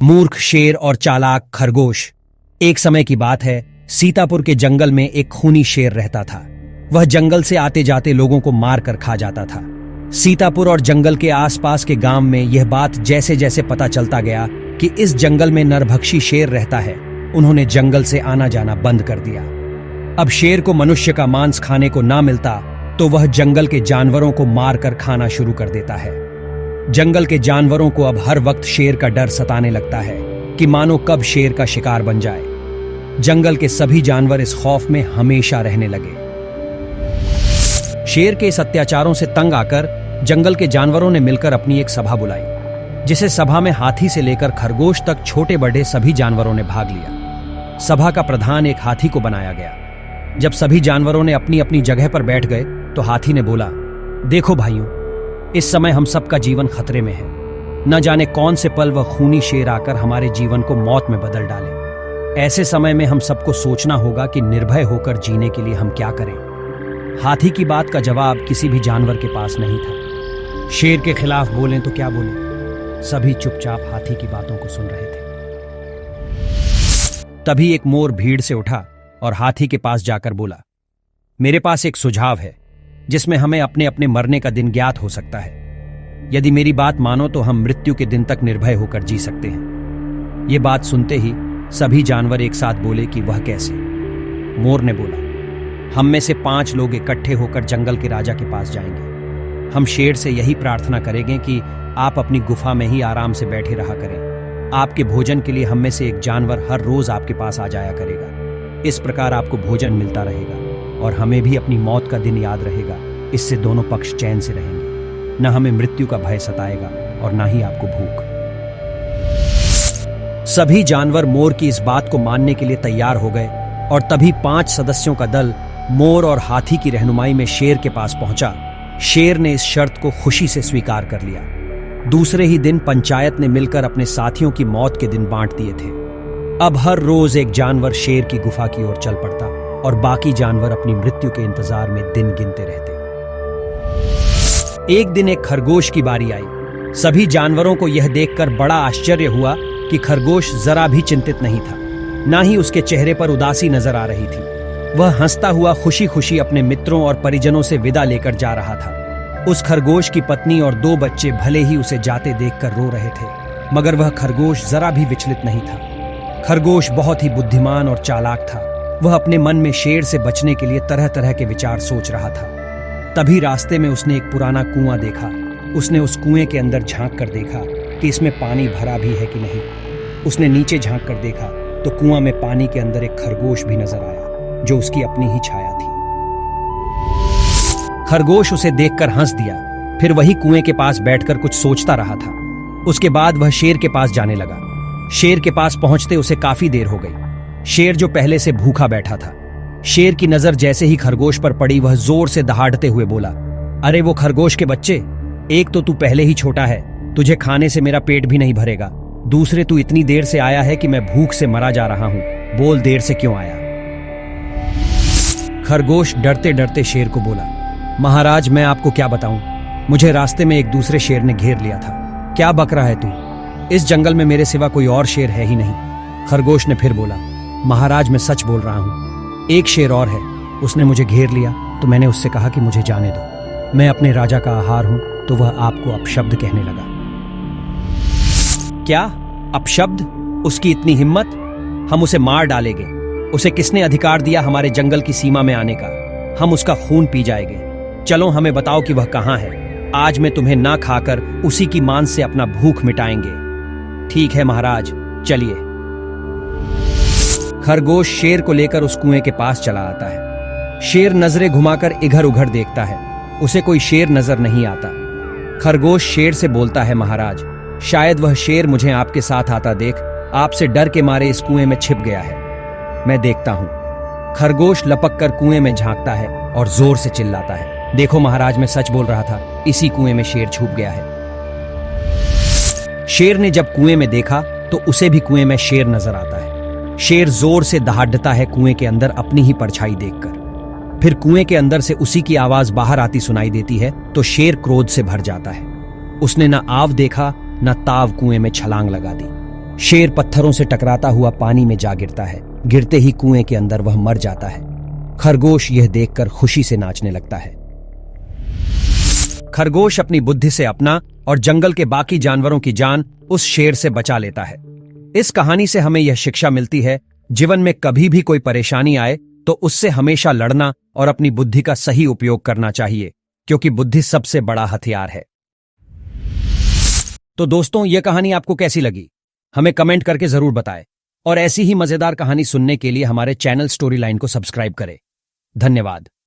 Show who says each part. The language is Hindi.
Speaker 1: मूर्ख शेर और चालाक खरगोश। एक समय की बात है, सीतापुर के जंगल में एक खूनी शेर रहता था। वह जंगल से आते जाते लोगों को मार कर खा जाता था। सीतापुर और जंगल के आसपास के गांव में यह बात जैसे जैसे पता चलता गया कि इस जंगल में नरभक्षी शेर रहता है, उन्होंने जंगल से आना जाना बंद कर दिया। अब शेर को मनुष्य का मांस खाने को ना मिलता तो वह जंगल के जानवरों को मारकर खाना शुरू कर देता है। जंगल के जानवरों को अब हर वक्त शेर का डर सताने लगता है कि मानो कब शेर का शिकार बन जाए। जंगल के सभी जानवर इस खौफ में हमेशा रहने लगे। शेर के इस अत्याचारों से तंग आकर जंगल के जानवरों ने मिलकर अपनी एक सभा बुलाई, जिसे सभा में हाथी से लेकर खरगोश तक छोटे बड़े सभी जानवरों ने भाग लिया। सभा का प्रधान एक हाथी को बनाया गया। जब सभी जानवरों ने अपनी अपनी जगह पर बैठ गए तो हाथी ने बोला, देखो भाइयों, इस समय हम सबका जीवन खतरे में है। न जाने कौन से पल वह खूनी शेर आकर हमारे जीवन को मौत में बदल डाले। ऐसे समय में हम सबको सोचना होगा कि निर्भय होकर जीने के लिए हम क्या करें। हाथी की बात का जवाब किसी भी जानवर के पास नहीं था। शेर के खिलाफ बोलें तो क्या बोलें, सभी चुपचाप हाथी की बातों को सुन रहे थे। तभी एक मोर भीड़ से उठा और हाथी के पास जाकर बोला, मेरे पास एक सुझाव है जिसमें हमें अपने अपने मरने का दिन ज्ञात हो सकता है। यदि मेरी बात मानो तो हम मृत्यु के दिन तक निर्भय होकर जी सकते हैं। ये बात सुनते ही सभी जानवर एक साथ बोले कि वह कैसे। मोर ने बोला, हम में से 5 लोग इकट्ठे होकर जंगल के राजा के पास जाएंगे। हम शेर से यही प्रार्थना करेंगे कि आप अपनी गुफा में ही आराम से बैठे रहा करें। आपके भोजन के लिए हम में से एक जानवर हर रोज आपके पास आ जाया करेगा। इस प्रकार आपको भोजन मिलता रहेगा और हमें भी अपनी मौत का दिन याद रहेगा। इससे दोनों पक्ष चैन से रहेंगे। न हमें मृत्यु का भय सताएगा और न ही आपको भूख। सभी जानवर मोर की इस बात को मानने के लिए तैयार हो गए और तभी 5 सदस्यों का दल मोर और हाथी की रहनुमाई में शेर के पास पहुंचा। शेर ने इस शर्त को खुशी से स्वीकार कर लिया। दूसरे ही दिन पंचायत ने मिलकर अपने साथियों की मौत के दिन बांट दिए थे। अब हर रोज एक जानवर शेर की गुफा की ओर चल पड़ता और बाकी जानवर अपनी मृत्यु के इंतजार में दिन गिनते रहते। एक दिन एक खरगोश की बारी आई। सभी जानवरों को यह देखकर बड़ा आश्चर्य हुआ कि खरगोश जरा भी चिंतित नहीं था, ना ही उसके चेहरे पर उदासी नजर आ रही थी। वह हंसता हुआ खुशी खुशी अपने मित्रों और परिजनों से विदा लेकर जा रहा था। उस खरगोश की पत्नी और 2 बच्चे भले ही उसे जाते देखकर रो रहे थे, मगर वह खरगोश जरा भी विचलित नहीं था। खरगोश बहुत ही बुद्धिमान और चालाक था। वह अपने मन में शेर से बचने के लिए तरह तरह के विचार सोच रहा था। तभी रास्ते में उसने एक पुराना कुआं देखा। उसने उस कुएं के अंदर झांक कर देखा कि इसमें पानी भरा भी है कि नहीं। उसने नीचे झांक कर देखा तो कुआं में पानी के अंदर एक खरगोश भी नजर आया, जो उसकी अपनी ही छाया थी। खरगोश उसे देखकर हंस दिया, फिर वही कुएं के पास बैठकर कुछ सोचता रहा था। उसके बाद वह शेर के पास जाने लगा। शेर के पास पहुंचते उसे काफी देर हो गई। शेर जो पहले से भूखा बैठा था, शेर की नजर जैसे ही खरगोश पर पड़ी, वह जोर से दहाड़ते हुए बोला, अरे वो खरगोश के बच्चे, एक तो तू पहले ही छोटा है, तुझे खाने से मेरा पेट भी नहीं भरेगा। दूसरे तू इतनी देर से आया है कि मैं भूख से मरा जा रहा हूं। बोल, देर से क्यों आया? खरगोश डरते डरते शेर को बोला, महाराज, मैं आपको क्या बताऊं, मुझे रास्ते में एक दूसरे शेर ने घेर लिया था। क्या बक रहा है तू? इस जंगल में मेरे सिवा कोई और शेर है ही नहीं। खरगोश ने फिर बोला, महाराज, मैं सच बोल रहा हूं, एक शेर और है। उसने मुझे घेर लिया तो मैंने उससे कहा कि मुझे जाने दो, मैं अपने राजा का आहार हूं। तो वह आपको अपशब्द कहने लगा। क्या अपशब्द? उसकी इतनी हिम्मत? हम उसे मार डालेंगे। उसे किसने अधिकार दिया हमारे जंगल की सीमा में आने का? हम उसका खून पी जाएंगे। चलो हमें बताओ कि वह कहां है। आज मैं तुम्हें ना खाकर उसी की मांस से अपना भूख मिटाएंगे। ठीक है महाराज, चलिए। खरगोश शेर को लेकर उस कुएं के पास चला आता है। शेर नजरें घुमाकर इधर उधर देखता है, उसे कोई शेर नजर नहीं आता। खरगोश शेर से बोलता है, महाराज, शायद वह शेर मुझे आपके साथ आता देख आपसे डर के मारे इस कुएं में छिप गया है। मैं देखता हूं। खरगोश लपक कर कुएं में झांकता है और जोर से चिल्लाता है, देखो महाराज, मैं सच बोल रहा था, इसी कुएं में शेर छुप गया है। शेर ने जब कुएं में देखा तो उसे भी कुएं में शेर नजर आता है। शेर जोर से दहाड़ता है कुएं के अंदर अपनी ही परछाई देखकर। फिर कुएं के अंदर से उसी की आवाज बाहर आती सुनाई देती है तो शेर क्रोध से भर जाता है। उसने न आव देखा न ताव कुएं में छलांग लगा दी। शेर पत्थरों से टकराता हुआ पानी में जा गिरता है। गिरते ही कुएं के अंदर वह मर जाता है। खरगोश यह देखकर खुशी से नाचने लगता है। खरगोश अपनी बुद्धि से अपना और जंगल के बाकी जानवरों की जान उस शेर से बचा लेता है। इस कहानी से हमें यह शिक्षा मिलती है, जीवन में कभी भी कोई परेशानी आए तो उससे हमेशा लड़ना और अपनी बुद्धि का सही उपयोग करना चाहिए, क्योंकि बुद्धि सबसे बड़ा हथियार है। तो दोस्तों, यह कहानी आपको कैसी लगी हमें कमेंट करके जरूर बताएं, और ऐसी ही मजेदार कहानी सुनने के लिए हमारे चैनल स्टोरी लाइन को सब्सक्राइब करें। धन्यवाद।